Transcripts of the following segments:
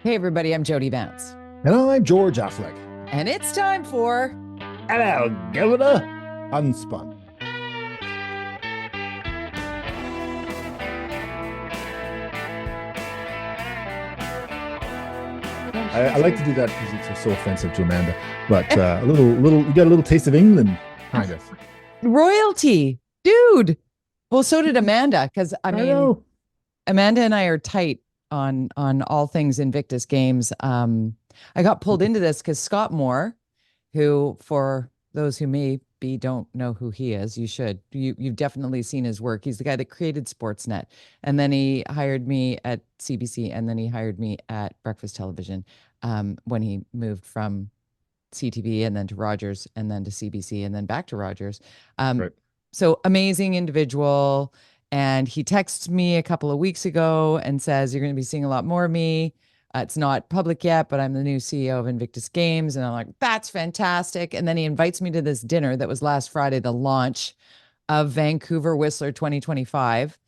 Hey, everybody, I'm Jody Vance. And I'm George-Affleck. And it's time for. Hello, Governor. Unspun. Well, I she's like here. to do that because it's so offensive to Amanda. But you got a little taste of England, kind of. Royalty, dude. Well, so did Amanda, because I know. Amanda and I are tight on all things Invictus games. I got pulled into this because Scott Moore, who, for those who maybe don't know who he is, you should. You've definitely seen his work. He's the guy that created Sportsnet, and then he hired me at CBC, and then he hired me at Breakfast Television when he moved from CTV and then to Rogers and then to CBC and then back to Rogers. Um, Right. so amazing individual. And he texts me a couple of weeks ago and says, "You're going to be seeing a lot more of me. It's not public yet, but I'm the new CEO of Invictus Games." And I'm like, "That's fantastic." And then he invites me to this dinner that was last Friday, the launch of Vancouver Whistler 2025.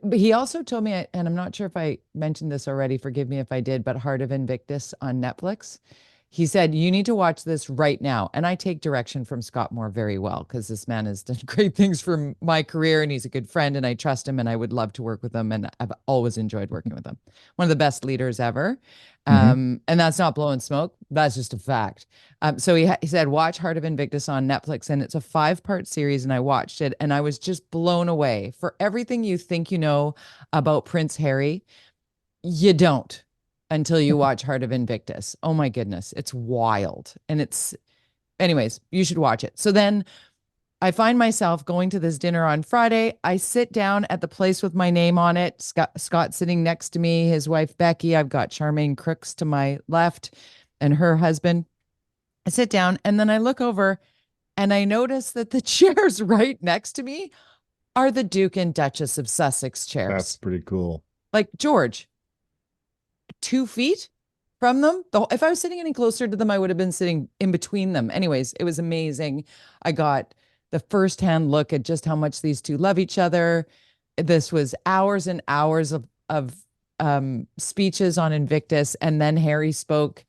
But he also told me, and I'm not sure if I mentioned this already, forgive me if I did, but Heart of Invictus on Netflix. He said, "You need to watch this right now." And I take direction from Scott Moore very well because this man has done great things for my career and he's a good friend and I trust him and I would love to work with him. And I've always enjoyed working with him. One of the best leaders ever. Hmm. And that's not blowing smoke. That's just a fact. So he said, "Watch Heart of Invictus on Netflix." And it's a 5-part series. And I watched it and I was just blown away. For everything you think you know about Prince Harry, you don't until you watch Heart of Invictus. Oh my goodness, it's wild. And anyways, you should watch it. So then I find myself going to this dinner on Friday. I sit down at the place with my name on it. Scott sitting next to me, his wife Becky. I've got Charmaine Crooks to my left and her husband. I sit down and then I look over and I notice that the chairs right next to me are the Duke and Duchess of Sussex That's chairs. pretty cool. Like, George, 2 feet from them. If I was sitting any closer to them, I would have been sitting in between them. Anyways, it was amazing. I got the firsthand look at just how much these two love each other. This was hours and hours of speeches on Invictus, and then Harry spoke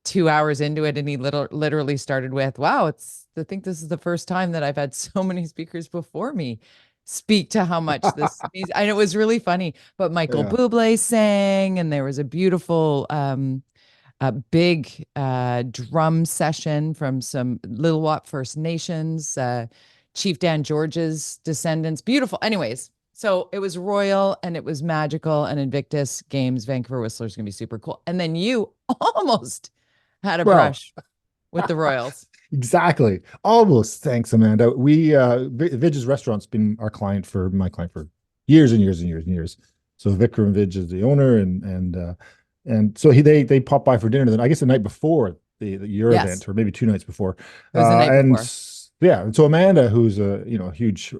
2 hours into it, and he literally started with, "Wow, I think this is the first time that I've had so many speakers before me speak to how much this means." And it was really funny. But Michael Yeah. Bublé sang, and there was a beautiful, a big drum session from some Little Wap First Nations, Chief Dan George's descendants. Beautiful. Anyways, so it was royal and it was magical. And Invictus Games, Vancouver Whistler is going to be super cool. And then you almost had a Well, brush with the Royals. exactly. Almost. Thanks, Amanda. Vidge's restaurant's been my client for years and years and years and years. So Vikram Vidge is the owner, and so they pop by for dinner. Then I guess the night before your Yes, event, or maybe 2 nights before, it was the night before. yeah. And so Amanda, who's a huge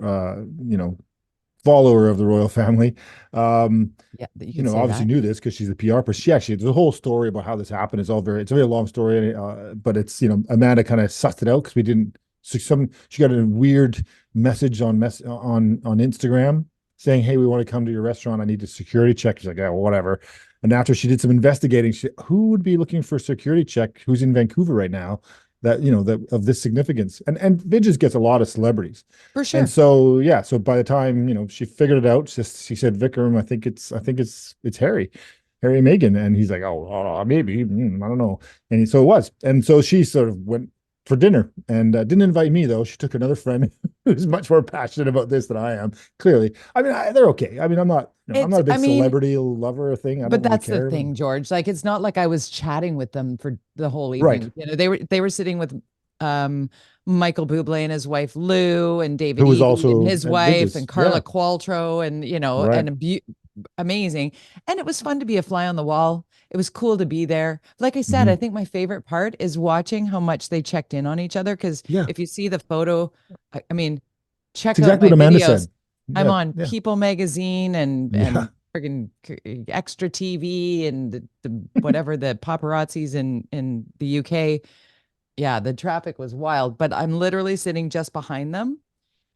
follower of the royal family, um, Yeah, that you could say obviously that. knew this because she's a PR person. She actually, there's a whole story about how this happened. It's a very long story, but it's, Amanda kind of sussed it out because we didn't, so she got a weird message on Instagram saying, "Hey, we want to come to your restaurant. I need a security check." She's like, "Yeah, well, whatever." And after she did some investigating, who would be looking for a security check who's in Vancouver right now that of this significance? And Vidges gets a lot of celebrities. For And sure. so, yeah, so by the time, she figured it out, she said, "Vikram, it's Harry and Meghan." And he's like, "Oh, maybe, I don't know." And so it was. And so she sort of went for dinner and didn't invite me, though. She took another friend who's much more passionate about this than I am, clearly. I mean, they're okay. I mean, I'm It's, not a I big mean, celebrity lover thing. I don't but really that's the care, but thing, George. Like, it's not like I was chatting with them for the whole right. evening. They were sitting with um Michael Bublé and his wife Lou and Who was David-Eby and also his at wife Vidges. and Yeah, Carla Qualtrough and right. amazing. And it was fun to be a fly on the wall. It was cool to be there. Like I said, I Hmm. think my favorite part is watching how much they checked in on each other. Because Yeah, if you see the photo, I mean, it's check out exactly my what Amanda videos. said. I'm Yeah, on yeah, People Magazine yeah. and friggin' Extra TV and the whatever the paparazzis in the UK. Yeah, the traffic was wild, but I'm literally sitting just behind them.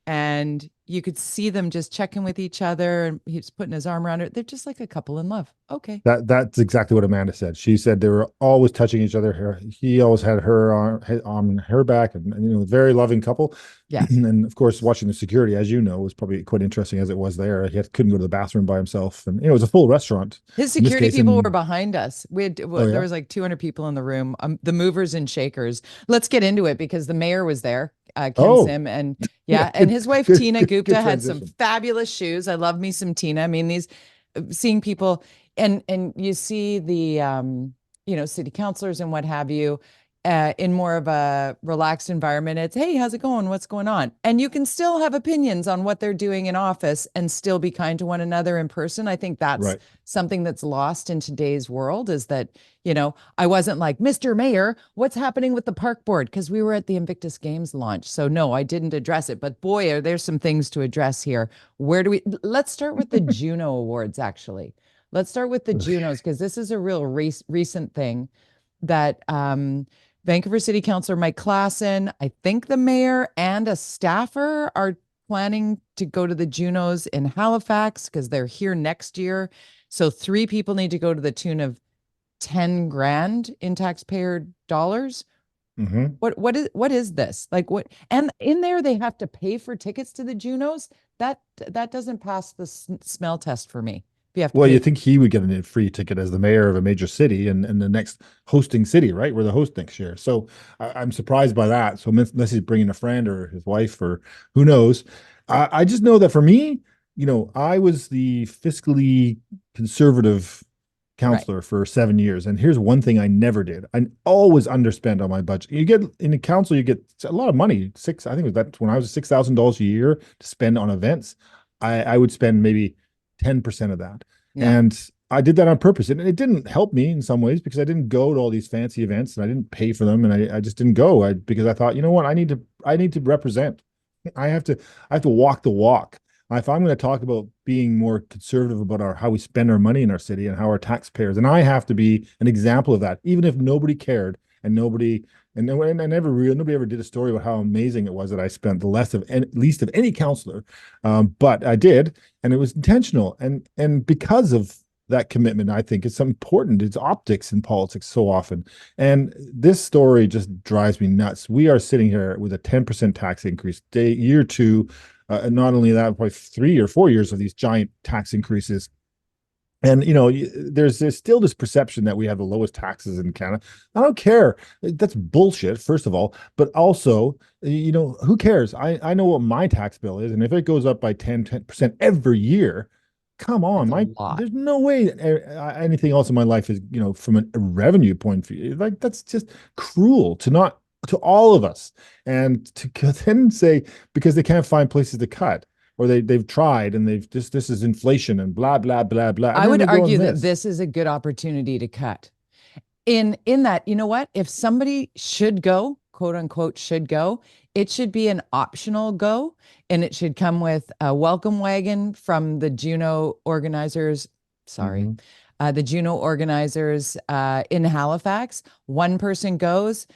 And you could see them just checking with each other, and he's putting his arm around her. They're just like a couple in love. Okay. That's exactly what Amanda said. She said they were always touching each other. He always had her on her back, and very loving couple. Yeah. And of course, watching the security, as you know, was probably quite interesting as it was there. Couldn't go to the bathroom by himself, and it was a full restaurant. His In this security case, people were behind us. oh There yeah, was like 200 people in the room, the movers and shakers. Let's get into it because the mayor was there, Ken oh Sim, and yeah, yeah, and his wife good, Tina good, Gupta good had some transition. fabulous shoes. I love me some Tina. I mean, these seeing people and you see the city councilors and what have you in more of a relaxed environment. It's, hey, how's it going? What's going on? And you can still have opinions on what they're doing in office and still be kind to one another in person. I think that's Right. something that's lost in today's world, is that, I wasn't like, Mr. Mayor, what's happening with the park board? Because we were at the Invictus Games launch. So no, I didn't address it. But boy, are there some things to address here. Let's start with the Juno Awards, actually. Let's start with the Junos, because this is a real recent thing that Vancouver City Councilor Mike Klassen, I think the mayor and a staffer are planning to go to the Junos in Halifax because they're here next year. So 3 people need to go to the tune of 10 grand in taxpayer dollars. Mm-hmm. What is this? Like what? And in there they have to pay for tickets to the Junos. That doesn't pass the smell test for me. If you have to Well, pay you for. think he would get a free ticket as the mayor of a major city and the next hosting city, right? We're the host next year. So I'm surprised by that. So unless he's bringing a friend or his wife or who knows, I just know that for me, I was the fiscally conservative Right. counselor for 7 years. And here's one thing I never did. I always underspend on my budget. You get in the council, you get a lot of money. I think it was that when I was $6,000 a year to spend on events, I would spend maybe 10% of that. Yeah. And I did that on purpose. And it didn't help me in some ways because I didn't go to all these fancy events and I didn't pay for them. And I just didn't go because I thought, you know what, I need to represent. I have to walk the walk. If I'm going to talk about being more conservative about how we spend our money in our city and how our taxpayers, and I have to be an example of that, even if nobody cared and nobody nobody ever did a story about how amazing it was that I spent the least of any counselor, but I did, and it was intentional, and because of that commitment, I think it's important. It's optics in politics so often, and this story just drives me nuts. We are sitting here with a 10% tax increase, year 2. And not only that, probably 3 or 4 years of these giant tax increases. And there's still this perception that we have the lowest taxes in Canada. I don't care. That's bullshit, first of all. But also, who cares? I know what my tax bill is, and if it goes up by 10% every year, come on, It's a lot. there's no way anything else in my life is, from a revenue point of view. Like that's just cruel to all of us, and to then say because they can't find places to cut, or they've tried and this is inflation and blah blah blah blah, and I then would they go on argue that this. this is a good opportunity to cut. In that, you know what? If somebody should go, quote unquote, should go, it should be an optional go, and it should come with a welcome wagon from the Juno organizers. Sorry, Mhm. the Juno organizers in Halifax. One person goes,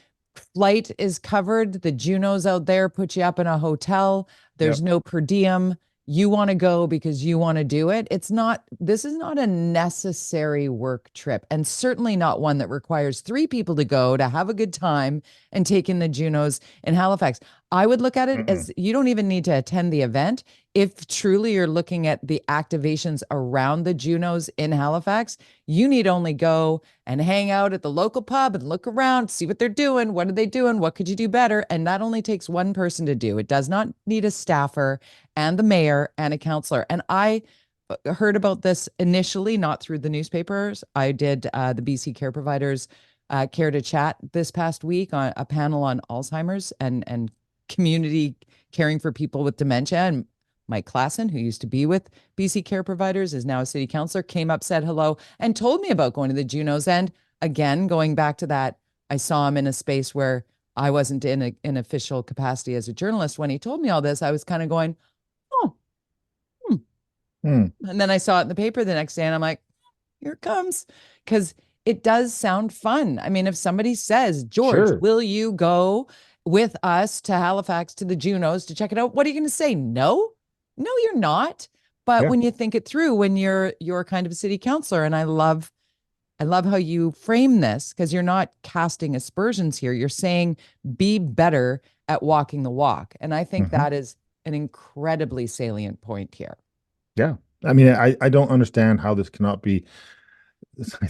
flight is covered. The Junos out there put you up in a hotel. There's Yep. no per diem. You want to go because you want to do it. This is not a necessary work trip, and certainly not one that requires 3 people to go to have a good time and take in the Junos in Halifax. I would look at it Mm-mm. as you don't even need to attend the event. If truly you're looking at the activations around the Junos in Halifax, you need only go and hang out at the local pub and look around, see what they're doing. What are they doing? What could you do better? And that only takes one person to do. It does not need a staffer and the mayor and a councillor. And I heard about this initially, not through the newspapers. I did the BC Care Providers Care to Chat this past week on a panel on Alzheimer's and community caring for people with dementia. And Mike Klassen, who used to be with BC Care Providers, is now a city councilor, came up, said hello, and told me about going to the Junos. And again, going back to that, I saw him in a space where I wasn't in an official capacity as a journalist. When he told me all this, I was kind of going, oh, hmm. Hmm. And then I saw it in the paper the next day, and I'm like, here it comes. Because it does sound fun. I mean, if somebody says, George, Sure. will you go with us to Halifax to the Junos to check it out? What are you going to say? No? No, you're not. But Yeah. when you think it through, when you're kind of a city councilor, and I love how you frame this because you're not casting aspersions here. You're saying be better at walking the walk. And I think Hmm. that is an incredibly salient point here. Yeah. I mean, I don't understand how this cannot be,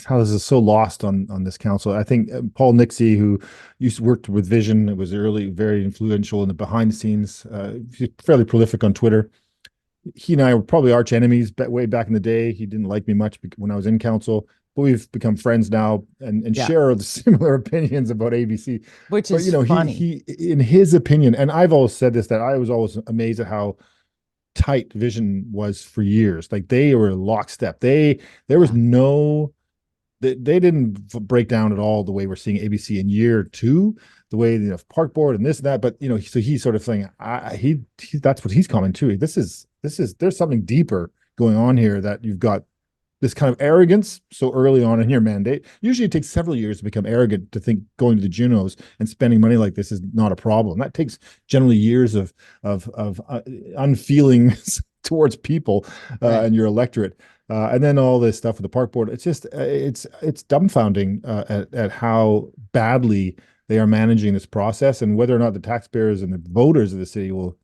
how this is so lost on this council. I think Paul Nixie, who used to work with Vision, it was early, very influential in the behind the scenes, he's fairly prolific on Twitter. He and I were probably arch enemies way back in the day. He didn't like me much when I was in council, but we've become friends now and Yeah. share the similar opinions about ABC. Which But is funny. he in his opinion, and I've always said this, that I was always amazed at how tight Vision was for years. Like they were lockstep. There was Yeah. no, they didn't break down at all the way we're seeing ABC in year two, the way Park Board and this and that. But so he's sort of saying, that's what he's coming to. This is there's something deeper going on here, that you've got this kind of arrogance so early on in your mandate. Usually it takes several years to become arrogant, to think going to the Junos and spending money like this is not a problem. That takes generally years of unfeeling towards people Right. and your electorate. And then all this stuff with the park board, it's just it's dumbfounding at how badly they are managing this process, and whether or not the taxpayers and the voters of the city will,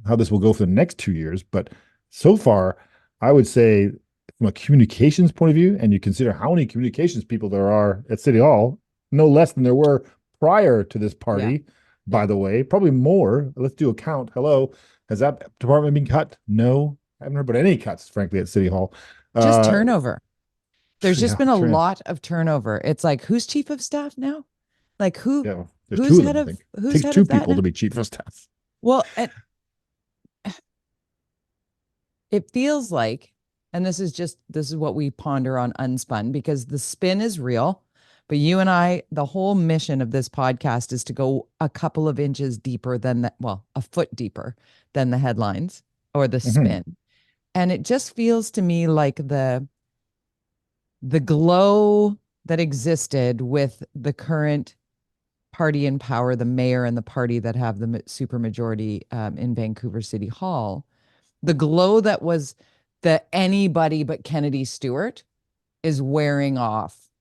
how this will go for the next 2 years. But so far, I would say from a communications point of view, and you consider how many communications people there are at City Hall, no less than there were prior to this Yeah. party, by Yeah. the way, probably more. Let's do a count. Hello, has that department been cut? No, I haven't heard about any cuts, frankly, at City Hall. Just Uh, turnover. There's just yeah, been a sure. lot of turnover. It's like who's chief of staff now? Like Yeah, there's two of them, I think. It who's takes head two of that people now? to be chief of staff. Well, it feels like, and this is what we ponder on Unspun, because the spin is real. But you and I, the whole mission of this podcast is to go a couple of inches deeper than that, well, a foot deeper than the headlines or the Mhm. spin. And it just feels to me like the glow that existed with the current party in power, the mayor and the party that have the supermajority in Vancouver City Hall, the glow that was the anybody but Kennedy Stewart is wearing off.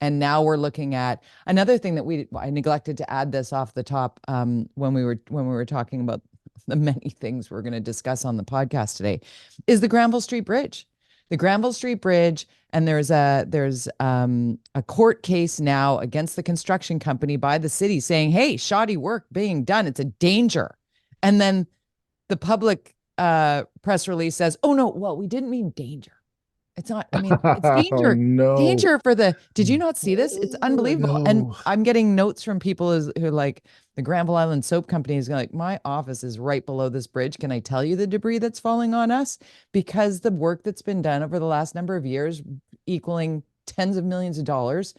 And now we're looking at another thing that I neglected to add this off the top when we were talking about the many things we're going to discuss on the podcast today, is the Granville Street Bridge. The Granville Street Bridge, and there's a court case now against the construction company by the city saying, "Hey, shoddy work being done. It's a danger." And then the public press release says, "Oh no, well, we didn't mean danger. It's not, I mean, it's Oh danger. no. Danger for did you not see this? It's unbelievable." And No. I'm getting notes from people who like the Granville Island Soap Company is like, "My office is right below this bridge. Can I tell you the debris that's falling on us?" Because the work that's been done over the last number of years, equaling tens of millions of dollars,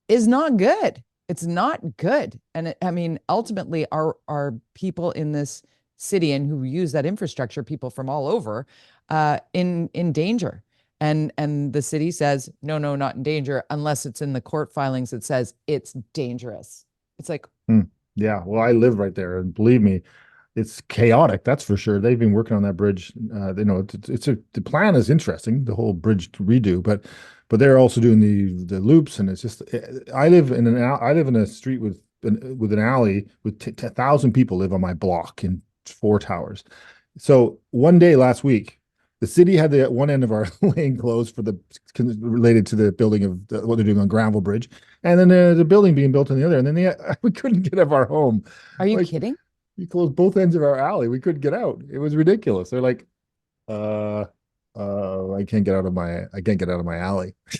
is not good. It's not good. And I mean, ultimately, our people in this city and who use that infrastructure, people from all over, in danger. And the city says, no, no, not in danger, unless it's in the court filings that says it's dangerous. It's like, Hmm. Yeah, well, I live right there, and believe me, it's chaotic. That's for sure. They've been working on that bridge. The plan is interesting, the whole bridge to redo, but they're also doing the loops, and it's just. I live in a street with an alley with 10,000 people live on my block in four towers. So one day last week, the city had the one end of our lane closed for related to the building of what they're doing on Granville Bridge, and then the building being built on the other, and then we couldn't get out of our home. are you Like kidding? you closed both ends of our alley. We couldn't get out. It was ridiculous. They're like, uh, I can't get out of my alley. A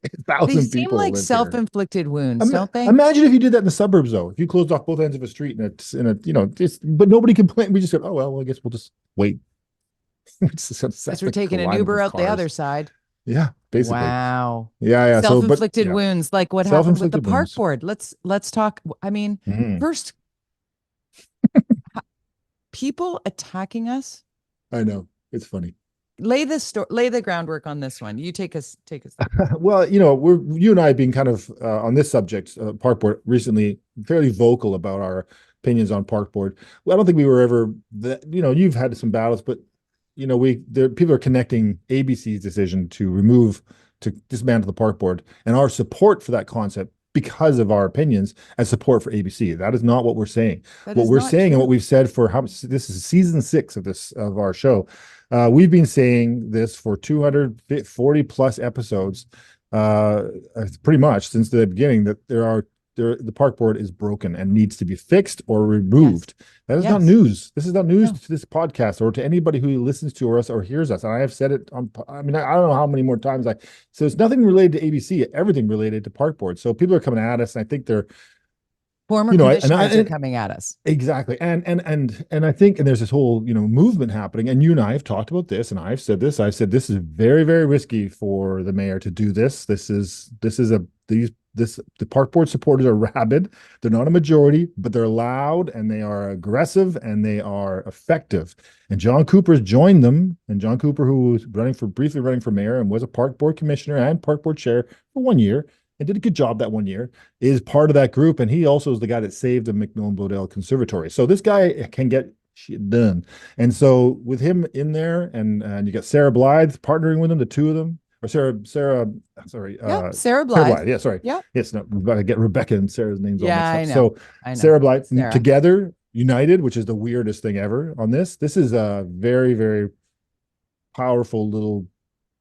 They thousand seem people like live here. self-inflicted wounds, don't they? Imagine if you did that in the suburbs, though. If you closed off both ends of a street and it's in a, just, but nobody complained. We just said, oh, well, I guess we'll just wait. As That's we're the taking an alignment Uber of out the other cars. side. Yeah, basically. Wow. Yeah, yeah. So, but Self-inflicted yeah, wounds, like what happened with the self-inflicted park wounds. board. Let's talk. I mean, Mhm. first, people attacking us. I know. It's funny. Lay the groundwork on this one. You take us through. Well, you and I being kind of on this subject, park board recently, fairly vocal about our opinions on park board. Well, I don't think we were ever that. You've had some battles, but people are connecting ABC's decision to dismantle the park board and our support for that concept because of our opinions and support for ABC. That is not what we're saying. That What is we're not saying and true. what we've said for this is season 6 of our show. We've been saying this for 240 plus episodes, pretty much since the beginning, that the park board is broken and needs to be fixed or removed. Yes. That is not Yes. news. This is not news No. to this podcast or to anybody who listens to us or hears us. And I have said it on, I mean, I don't know how many more times so it's nothing related to ABC, everything related to park board. So people are coming at us, and I think they're, Former commissioners are coming at us. exactly. And I think, and there's this whole, movement happening, and you and I have talked about this, and I've said this. I said this is very, very risky for the mayor to do this. The park board supporters are rabid. They're not a majority, but they're loud and they are aggressive and they are effective. And John Cooper's joined them. And John Cooper, who was briefly running for mayor and was a park board commissioner and park board chair for 1 year and did a good job that 1 year, is part of that group. And he also is the guy that saved the McMillan-Bloedel Conservatory. So this guy can get shit done. And so with him in there, and you got Sarah Blythe partnering with him, the two of them. Or Sarah Sarah Blythe. Yeah, sorry. Yeah. Yes, no, we've got to get Rebecca and Sarah's names all mixed up. I know. So Sarah Blythe Sarah. together, united, which is the weirdest thing ever on this. This is a very, very powerful little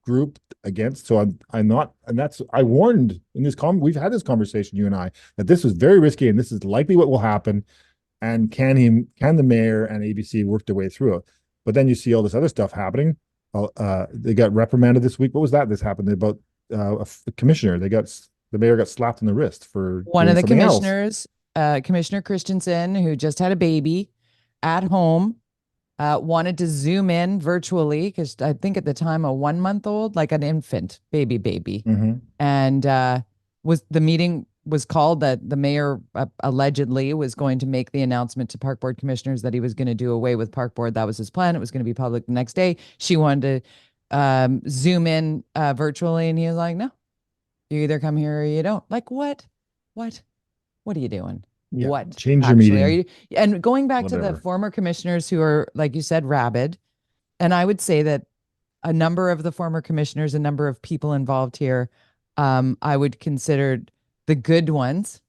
group against. So I'm not, and I warned in this we've had this conversation, you and I, that this was very risky and this is likely what will happen. And can the mayor and ABC work their way through it? But then you see all this other stuff happening. They got reprimanded this week. What was that? This happened about a commissioner. The mayor got slapped in the wrist for one of the commissioners, Commissioner Christensen, who just had a baby at home, wanted to zoom in virtually because I think at the time a 1-month-old, like an infant baby, Mm-hmm. and the meeting was called that the mayor allegedly was going to make the announcement to park board commissioners that he was going to do away with park board. That was his plan. It was going to be public the next day. She wanted to zoom in virtually, and he was like, no, you either come here or you don't. Like, what are you doing? Yeah, what change your meeting. Are you? And going back to Whatever. the former commissioners who are, like you said, rabid, and I would say that a number of the former commissioners, a number of people involved here, I would consider the good ones,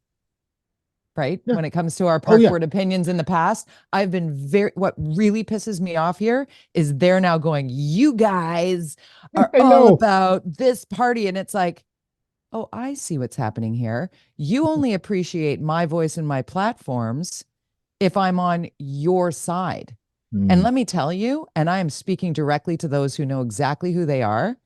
right? Yeah. When it comes to our park board opinions in the past, I've been what really pisses me off here is they're now going, you guys are all about this party. And it's like, oh, I see what's happening here. You only appreciate my voice and my platforms if I'm on your side. And let me tell you, and I am speaking directly to those who know exactly who they are,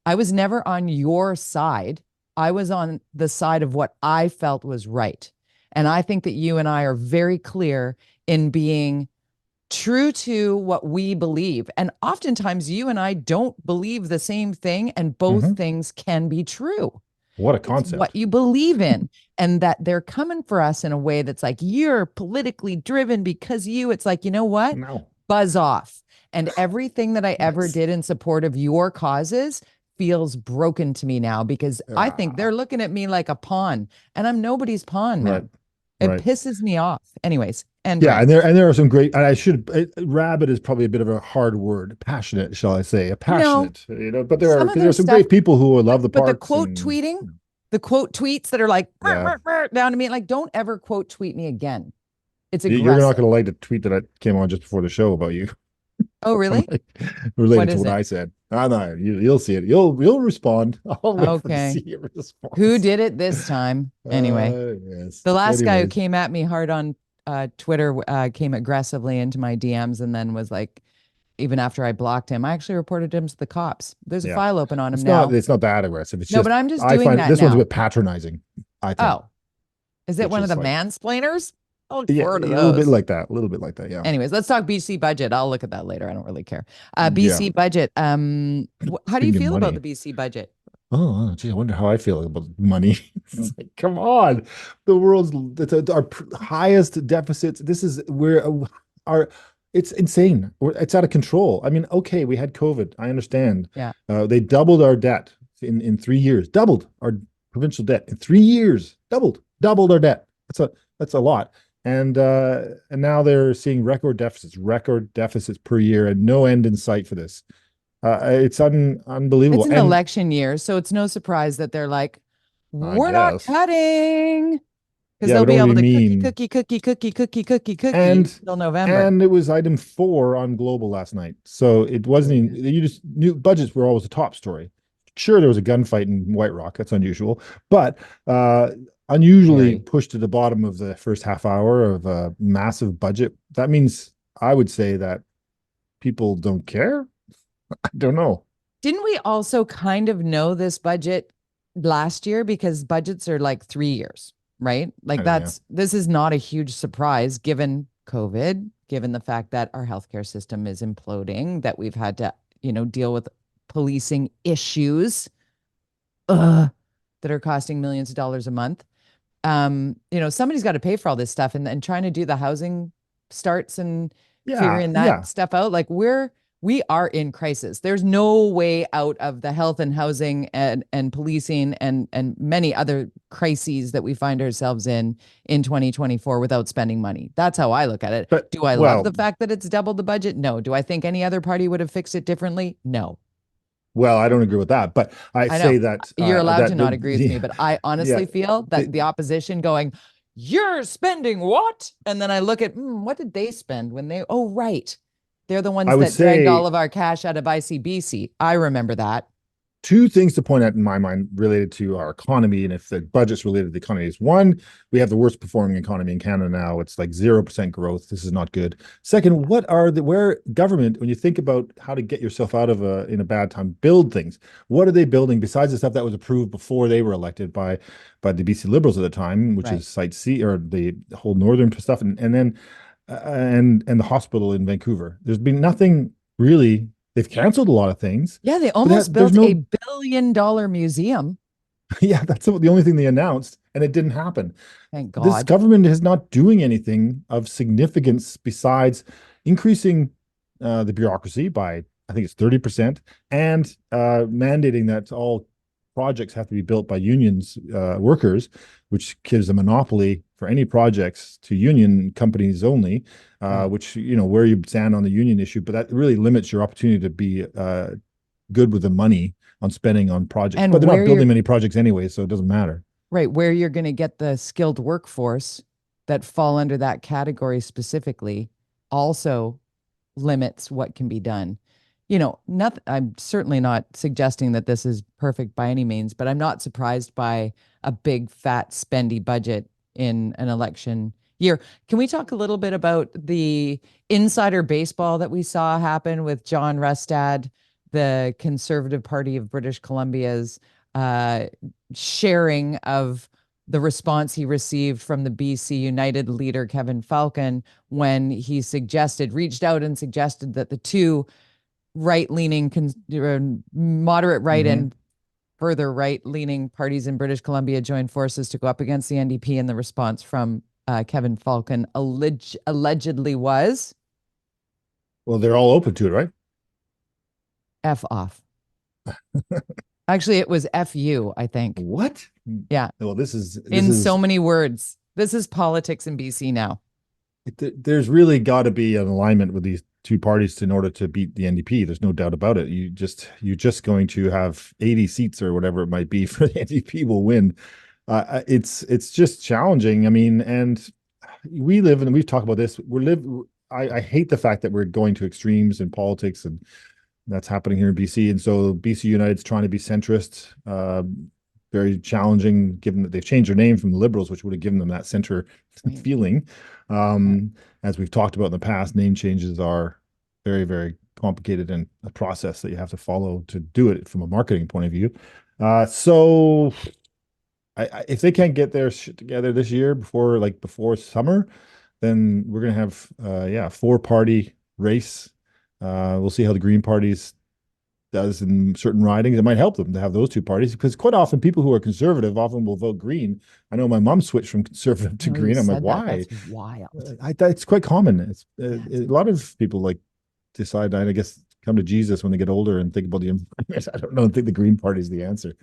I was never on your side. I was on the side of what I felt was right. And I think that you and I are very clear in being true to what we believe. And oftentimes you and I don't believe the same thing, and both things can be true. What a concept. It's what you believe in. And that they're coming for us in a way that's like, you're politically driven because it's like, you know what? No. Buzz off. And everything that I ever did in support of your causes feels broken to me now because I think they're looking at me like a pawn, and I'm nobody's pawn now. It pisses me off. Anyways. And there are some great, and rabid is probably a bit of a hard word, passionate, shall I say, passionate, but there are some great people who love the parks. But the quote tweeting, the quote tweets that are like down to me, like, don't ever quote tweet me again. It's aggressive. You're not going to like the tweet that I came on just before the show about you. Oh, really? Related to what I said. No, you'll see it. You'll respond. Okay. Who did it this time? Anyway, yes. The last guy who came at me hard on Twitter came aggressively into my DMs and then was like, even after I blocked him, I actually reported him to the cops. There's a file open on him now. It's not that aggressive. It's but I'm just doing that this now. one's a bit patronizing, I think. Oh, is it one of the mansplainers? A little bit like that. Yeah. Anyways, let's talk BC budget. I'll look at that later. I don't really care. BC budget. How do you feel about the BC budget? Oh, gee, I wonder how I feel about money. It's like, come on, our highest deficits. This is where it's insane. It's out of control. I mean, okay, we had COVID. I understand. Yeah. They doubled our debt in 3 years. Doubled our provincial debt in 3 years. Doubled our debt. That's a lot. and now they're seeing record deficits per year, and no end in sight for this. It's It's unbelievable. an And election year, so it's no surprise that they're like, I we're not guess, cutting because yeah, they'll we don't be want to able be to mean. cookie And till November. and it was item 4 on Global last night. So it There wasn't it even, is. you just knew budgets were always the top story. Sure, there was a gunfight in White Rock. That's unusual, but unusually Scary. pushed to the bottom of the first half hour of a massive budget. That means I would say that people don't care. I don't know. Didn't we also kind of know this budget last year because budgets are like 3 years, right? Like Kind of, yeah. this is not a huge surprise given COVID, given the fact that our healthcare system is imploding, that we've had to, deal with policing issues that are costing millions of dollars a month. Somebody's got to pay for all this stuff and trying to do the housing starts and Yeah, figuring that yeah. stuff out. Like we are in crisis. There's no way out of the health and housing and policing and many other crises that we find ourselves in 2024 without spending money. That's how I look at it. But Do I love well, the fact that it's doubled the budget? No. Do I think any other party would have fixed it differently? No. well, I don't agree with that. But I I know say that you're allowed to that not agree with me, but I yeah, honestly feel that the, the opposition going, you're spending what? And then I look at what did they spend when oh, right. They're the I ones would that dragged all say of our cash out of ICBC. I remember that. two things to point out in my mind related to our economy, and if the budget's related to the economy, is one, we have the worst performing economy in Canada now. It's like 0% growth. This is not good. Second, where government, when you think about how to get yourself out of in a bad time, build things, what are they building besides the stuff that was approved before they were elected by the BC Liberals at the time, which Right. is Site C, or the whole northern stuff, and then and the hospital in Vancouver. There's been nothing really. They've canceled a lot of things, Yeah, they but almost there's built a no. billion-dollar museum. Yeah, that's the only thing they announced, and it didn't happen. Thank This God. government is not doing anything of significance besides increasing the bureaucracy by, I think it's 30%, and mandating that all projects have to be built by unions workers, which gives a monopoly for any projects to union companies only, Right. which, where you stand on the union issue, but that really limits your opportunity to be good with the money on spending on projects. But And they're not where you're building many projects anyway, so it doesn't matter. right, where you're going to get the skilled workforce that fall under that category specifically also limits what can be done. Nothing, I'm certainly not suggesting that this is perfect by any means, but I'm not surprised by a big fat spendy budget in an election year. Can we talk a little bit about the insider baseball that we saw happen with John Rustad, the Conservative Party of British Columbia's uh, sharing of the response he received from the BC United leader, Kevin Falcon, when he reached out and suggested that the two right-leaning, moderate right Mm-hmm. and further right-leaning parties in British Columbia joined forces to go up against the NDP, and the response from Kevin Falcon allegedly was Well, they're all open to it, right? F off. Actually, it was F you, I think. What? Yeah, Well, this in is so many words. This is politics in BC now. there's really got to be an alignment with these two parties in order to beat the NDP. There's no doubt about it. You're just going to have 80 seats or whatever it might be for the NDP will win. It's just challenging. I mean, and we live and we've talked about this. I hate the fact that we're going to extremes in politics, and that's happening here in BC. And so BC United's trying to be centrist. Very challenging, given that they've changed their name from the Liberals, which would have given them that center Right. feeling. Yeah. As we've talked about in the past, name changes are very, very complicated and a process that you have to follow to do it from a marketing point of view. So if they can't get their shit together this year before summer, then we're gonna have a 4-party race. We'll see how the Green parties does in certain ridings. It might help them to have those two parties, because quite often people who are conservative often will vote Green. I know my mom switched from conservative to Oh, you Green. I'm like, said that. why? That's wild. It's quite common. It's Yeah, a lot of people like decide, I guess, come to Jesus when they get older and think about the environment. I don't know. I think the Green Party is the answer.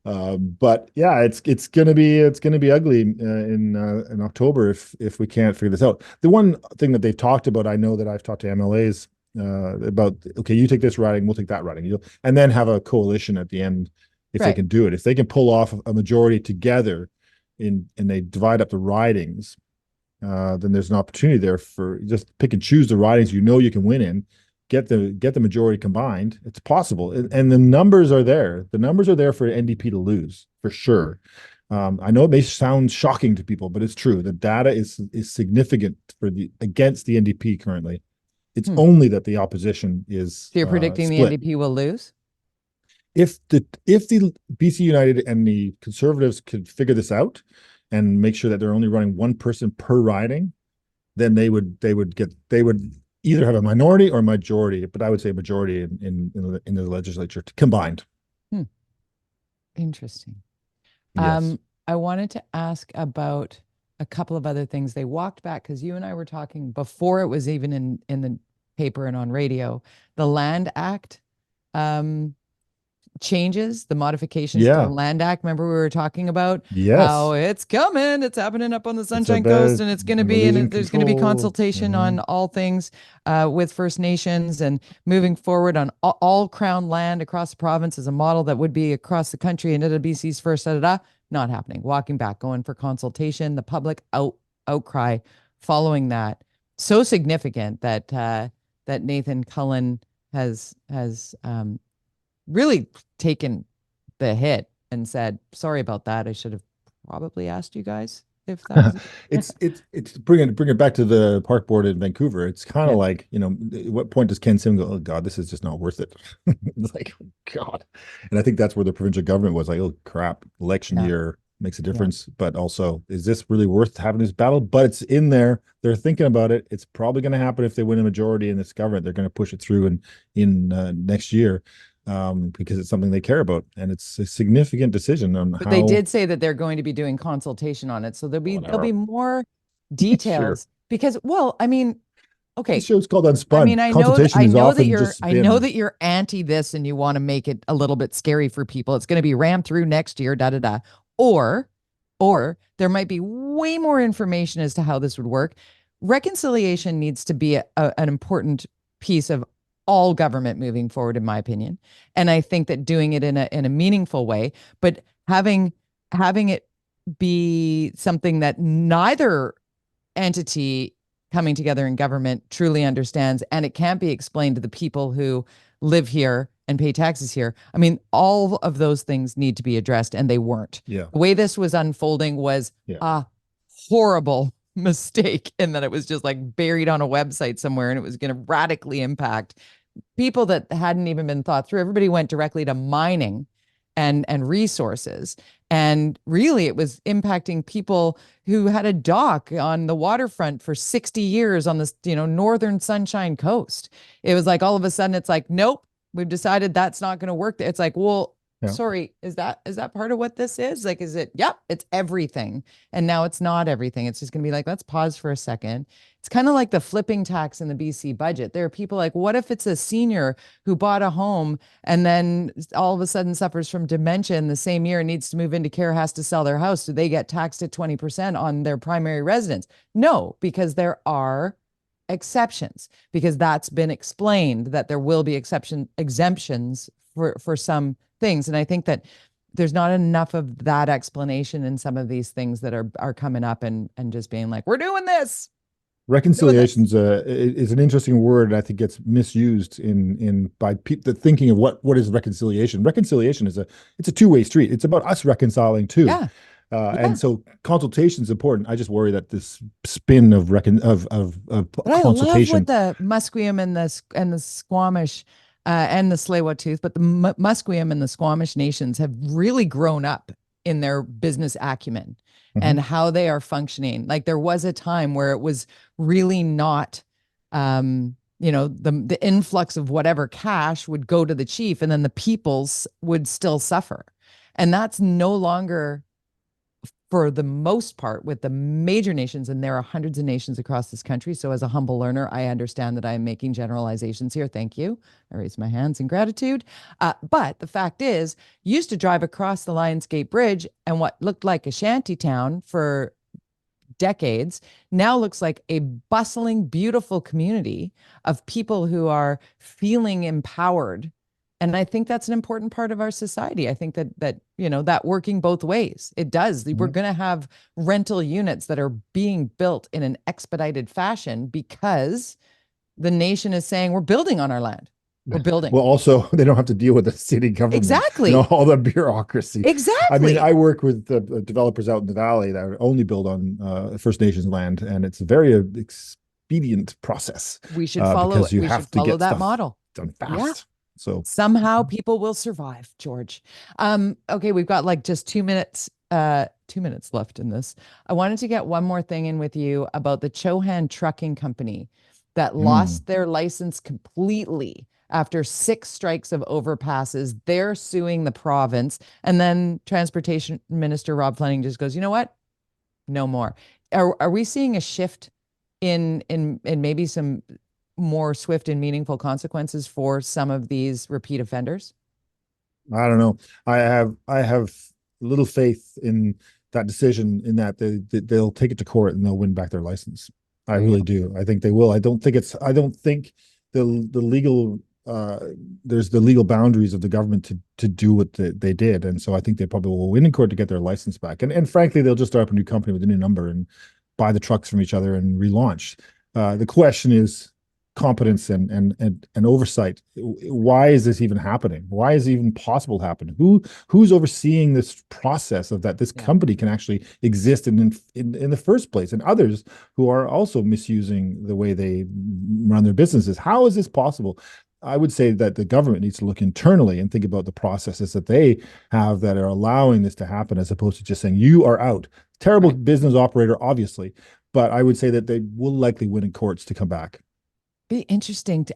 But yeah, it's gonna be ugly in October if we can't figure this out. The one thing that they've talked about, I know that I've talked to MLAs about, okay, you take this riding, we'll take that riding, and then have a coalition at the end if they Right. can do it. If they can pull off a majority together and they divide up the ridings, then there's an opportunity there for just pick and choose the ridings you can win in, get the majority combined. It's possible, and the numbers are there. The numbers are there for NDP to lose for sure. I know it may sound shocking to people, but it's true. The data is significant against the NDP currently. It's Hmm. only that the opposition is So you're predicting the split. NDP will lose? If the BC United and the Conservatives could figure this out and make sure that they're only running one person per riding, then they would either have a minority or majority, but I would say majority in the legislature combined. Hmm. Interesting. Yes. I wanted to ask about a couple of other things. They walked back because you and I were talking before it was even in the paper and on radio. The Land Act changes, the modifications to the Yeah. Land Act. Remember, we were talking about how Yes. it's coming, it's happening up on the It's Sunshine Coast, about and it's going to we're be, losing and there's going to be control. consultation on all things with First Nations and moving forward on all Crown land across the province as a model that would be across the country and BC's first, not happening. Walking back, going for consultation, the public outcry following that so significant that that Nathan Cullen has really taken the hit and said, sorry about that. I should have probably asked you guys if that was. It's bring it back to the park board in Vancouver. It's kind of Yeah. like, at what point does Ken Sim go, oh God, this is just not worth it? It's like, oh God. And I think that's where the provincial government was like, oh crap, election Yeah. year makes a Yeah. difference. But also, is this really worth having this battle? But it's in there. They're thinking about it. It's probably going to happen if they win a majority in this government. They're going to push it through in next year, because it's something they care about, and it's a significant decision on But they how. did say that they're going to be doing consultation on it. So there'll be Whatever. more Sure. details because, well, I mean, The okay. show's called I mean, Unspun. Consultation I is know that often you're just I know been. that you're anti this and you want to make it a little bit scary for people. It's going to be rammed through next year, da da da. Or or there might be way more information as to how this would work. Reconciliation needs to be an important piece of all government moving forward, in my opinion. And I think that doing it in a meaningful way, but having it be something that neither entity coming together in government truly understands, and it can't be explained to the people who live here and pay taxes here. I mean, all of those things need to be addressed, and they weren't. Yeah. The way this was unfolding was Yeah. a horrible mistake in that it was just like buried on a website somewhere and it was going to radically impact people that hadn't even been thought through. Everybody went directly to mining and resources. And really it was impacting people who had a dock on the waterfront for 60 years on this, northern Sunshine Coast. It was like all of a sudden it's like, nope, we've decided that's not going to work. It's like, well, Yeah. sorry, is that part of what this is? Like, is it, yep, it's everything. And now it's not everything. It's just going to be like, let's pause for a second. It's kind of like the flipping tax in the BC budget. There are people like, what if it's a senior who bought a home and then all of a sudden suffers from dementia in the same year, needs to move into care, has to sell their house? Do they get taxed at 20% on their primary residence? No, because there are exceptions, because that's been explained that there will be exemptions for some things. And I think that there's not enough of that explanation in some of these things that are coming up and just being like, we're doing this. Reconciliation is an interesting word, and I think gets misused in by the thinking of what is reconciliation. Reconciliation it's a two-way street. It's about us reconciling too. Yeah. And Yeah. so consultation is important. I just worry that this spin of But I love what consultation. the Musqueam and the Squamish and the Tsleil-Waututh, but the Musqueam and the Squamish nations have really grown up in their business acumen Mhm. and how they are functioning. Like there was a time where it was really not, the influx of whatever cash would go to the chief, and then the peoples would still suffer, and that's no longer for the most part, with the major nations, and there are hundreds of nations across this country. So as a humble learner, I understand that I'm making generalizations here. Thank you. I raise my hands in gratitude. But the fact is, you used to drive across the Lionsgate Bridge and what looked like a shanty town for decades now looks like a bustling, beautiful community of people who are feeling empowered. And I think that's an important part of our society. I think that working both ways. It does. We're going to have rental units that are being built in an expedited fashion because the nation is saying we're building on our land. We're building. Well, also, they don't have to deal with the city government. Exactly. All the bureaucracy. Exactly. I mean, I work with the developers out in the valley that only build on First Nations land, and it's a very expedient process. We should follow. Because you we have should to follow get that stuff model. done fast. Yeah. So somehow people will survive, George. Okay, we've got like just 2 minutes. 2 minutes left in this. I wanted to get one more thing in with you about the Chohan Trucking Company that lost their license completely after 6 strikes of overpasses. They're suing the province. And then Transportation Minister Rob Fleming just goes, you know what? No more. Are we seeing a shift in maybe some more swift and meaningful consequences for some of these repeat offenders? I don't know. I have little faith in that decision, in that they'll take it to court and they'll win back their license. I really do. I think they will. I don't think the legal there's the legal boundaries of the government to do what they did. And so I think they probably will win in court to get their license back. And frankly, they'll just start up a new company with a new number and buy the trucks from each other and relaunch. The question is competence and oversight. Why is this even happening? Why is it even possible to happen? Who's overseeing this process of that this company can actually exist in the first place, and others who are also misusing the way they run their businesses? How is this possible? I would say that the government needs to look internally and think about the processes that they have that are allowing this to happen, as opposed to just saying you are out. Terrible business operator, obviously, but I would say that they will likely win in courts to come back. Be interesting to,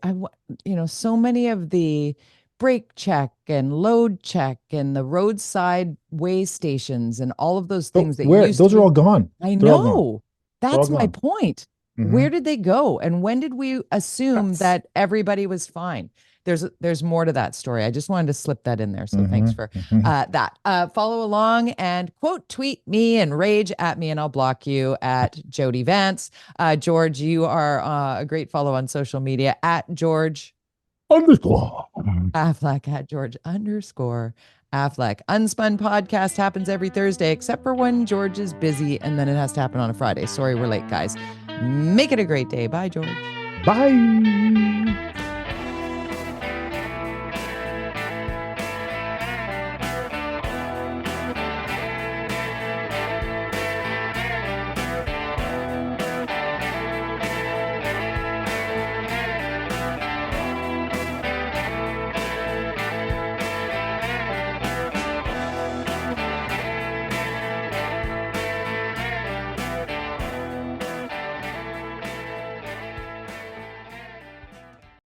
so many of the brake check and load check and the roadside way stations and all of those things those are all gone. I know. That's my point. Where did they go? And when did we assume that everybody was fine? There's more to that story. I just wanted to slip that in there. So thanks for that. Follow along and tweet me and rage at me, and I'll block you at Jody Vance. George, you are a great follow on social media at George_Affleck, at George_Affleck. Unspun podcast happens every Thursday, except for when George is busy, and then it has to happen on a Friday. Sorry, we're late, guys. Make it a great day. Bye, George. Bye.